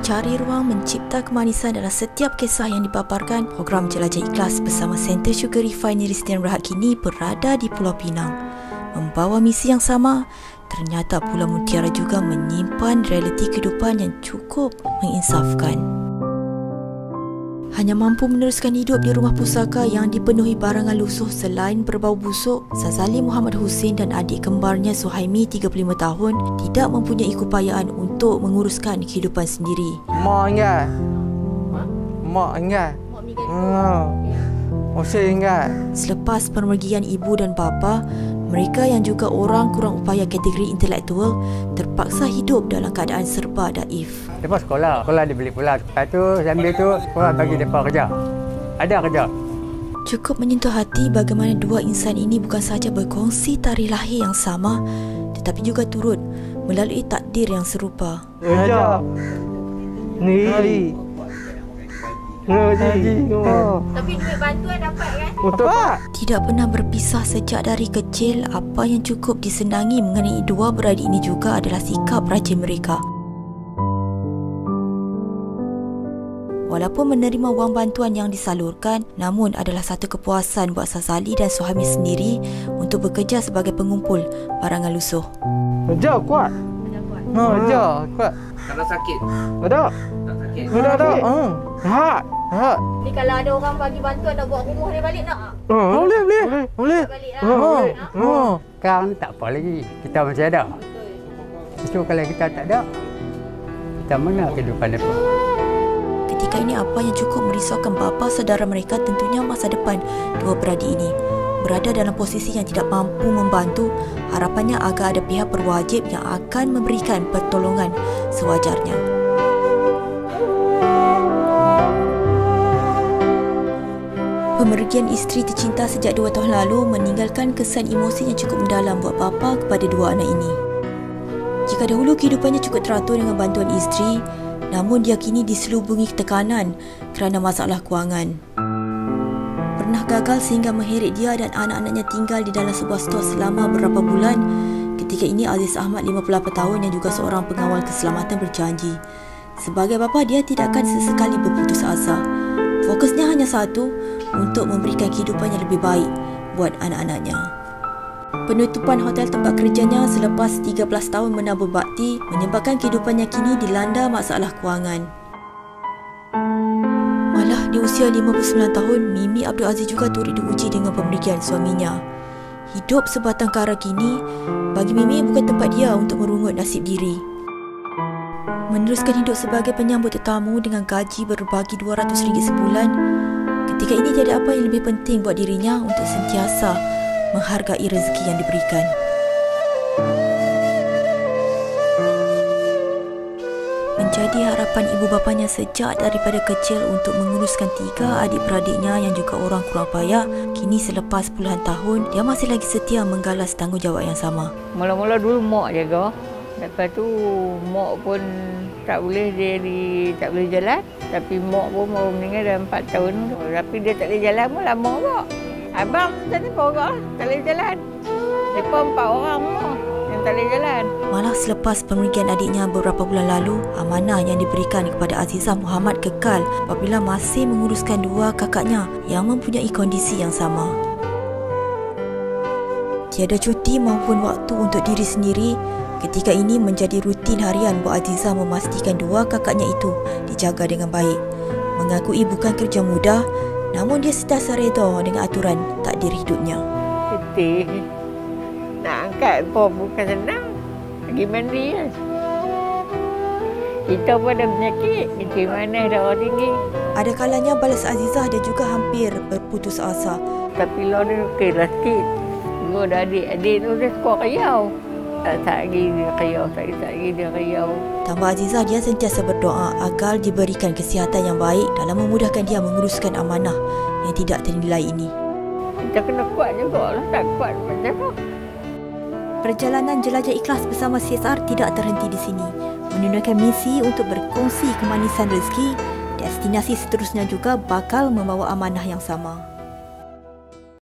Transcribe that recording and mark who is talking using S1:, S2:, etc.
S1: mencari ruang mencipta kemanisan dalam setiap kisah yang dipaparkan, program Jelajah Ikhlas bersama Center Sugar Refineries dan Berhad kini berada di Pulau Pinang. Membawa misi yang sama, ternyata Pulau Mutiara juga menyimpan realiti kehidupan yang cukup menginsafkan. Hanya mampu meneruskan hidup di rumah pusaka yang dipenuhi barangan lusuh selain berbau busuk, Sazali Muhammad Hussein dan adik kembarnya Suhaimi 35 tahun tidak mempunyai keupayaan untuk menguruskan kehidupan sendiri.
S2: Mak ingat. Mak ingat. Hussein ingat.
S1: Selepas pemergian ibu dan bapa, mereka yang juga orang kurang upaya kategori intelektual terpaksa hidup dalam keadaan serba daif.
S2: Lepas sekolah dia beli pula. Lepas tu sambil tu sekolah bagi mereka kerja. Ada kerja.
S1: Cukup menyentuh hati bagaimana dua insan ini bukan sahaja berkongsi tarikh lahir yang sama, tetapi juga turut melalui takdir yang serupa.
S2: Kerja. Ni.
S3: Tapi duit bantuan dapat kan?
S2: Dapat.
S1: Tidak pernah berpisah sejak dari kecil, apa yang cukup disenangi mengenai dua beradik ini juga adalah sikap rajin mereka. Walaupun menerima wang bantuan yang disalurkan, namun adalah satu kepuasan buat Sazali dan Suhaimi sendiri untuk bekerja sebagai pengumpul barangan lusuh.
S2: Kerja kuat. Kerja kuat.
S4: Kalau sakit?
S2: Ada.
S4: Tak sakit?
S2: Ada. Sehat.
S3: Ni kalau ada orang bagi bantuan nak buat rumah dia balik nak?
S2: Boleh.
S3: Tak balik lah.
S2: Sekarang ni tak apa lagi. Kita masih ada. Justru kalau kita tak ada, kita mana kehidupan depan?
S1: Ketika ini apa yang cukup merisaukan bapa saudara mereka tentunya masa depan dua beradik ini. Berada dalam posisi yang tidak mampu membantu, harapannya agar ada pihak berwajib yang akan memberikan pertolongan sewajarnya. Pemergian isteri tercinta sejak 2 tahun lalu meninggalkan kesan emosi yang cukup mendalam buat bapa kepada dua anak ini. Jika dahulu kehidupannya cukup teratur dengan bantuan isteri, namun dia kini diselubungi tekanan kerana masalah kewangan. Pernah gagal sehingga mengheret dia dan anak-anaknya tinggal di dalam sebuah stor selama beberapa bulan. Ketika ini Aziz Ahmad 58 tahun yang juga seorang pengawal keselamatan berjanji, sebagai bapa dia tidak akan sesekali berputus asa. Fokusnya hanya satu, untuk memberikan kehidupan yang lebih baik buat anak-anaknya. Penutupan hotel tempat kerjanya selepas 13 tahun menabur bakti menyebabkan kehidupannya kini dilanda masalah kewangan. Malah di usia 59 tahun, Mimi Abdul Aziz juga turut diuji dengan pemergian suaminya. Hidup sebatang kara kini, bagi Mimi bukan tempat dia untuk merungut nasib diri. Meneruskan hidup sebagai penyambut tetamu dengan gaji berbagi RM200 sebulan, ketika ini tiada apa yang lebih penting buat dirinya untuk sentiasa menghargai rezeki yang diberikan. Menjadi harapan ibu bapanya sejak daripada kecil untuk menguruskan 3 adik-beradiknya yang juga orang kurang payah, kini selepas puluhan tahun, dia masih lagi setia menggalas tanggungjawab yang sama.
S5: Mula-mula dulu mak jaga. Lepas tu mak pun tak boleh tak boleh jalan. Tapi mak pun baru meninggal dah 4 tahun. Tapi dia tak boleh jalan pun lama kok. Abang macam ni pun tak boleh jalan. Mereka 4 orang mak yang tak boleh jalan.
S1: Malah selepas pemergian adiknya beberapa bulan lalu, amanah yang diberikan kepada Azizah Muhammad kekal apabila masih menguruskan 2 kakaknya yang mempunyai kondisi yang sama. Tiada cuti maupun waktu untuk diri sendiri, ketika ini menjadi rutin harian buat Azizah memastikan 2 kakaknya itu dijaga dengan baik. Mengakui bukan kerja mudah, namun dia sentiasa reda dengan aturan takdir hidupnya.
S5: Letih. Nak angkat pun bukan senang. Pergi mandi kan. Kita pun ada penyakit. Kencing manis, darah tinggi.
S1: Ada kalanya balas Azizah dia juga hampir berputus asa.
S5: Tapi lah ni okeylah sikit. Dua adik tu dia suka riau. Tak lagi dia riau, tak lagi dia riau.
S1: Tambah Azizah, dia sentiasa berdoa agar diberikan kesihatan yang baik dalam memudahkan dia menguruskan amanah yang tidak ternilai ini.
S5: Kita kena kuat juga lah, tak kuat macam mana.
S1: Perjalanan Jelajah Ikhlas bersama CSR tidak terhenti di sini. Menunaikan misi untuk berkongsi kemanisan rezeki, destinasi seterusnya juga bakal membawa amanah yang sama.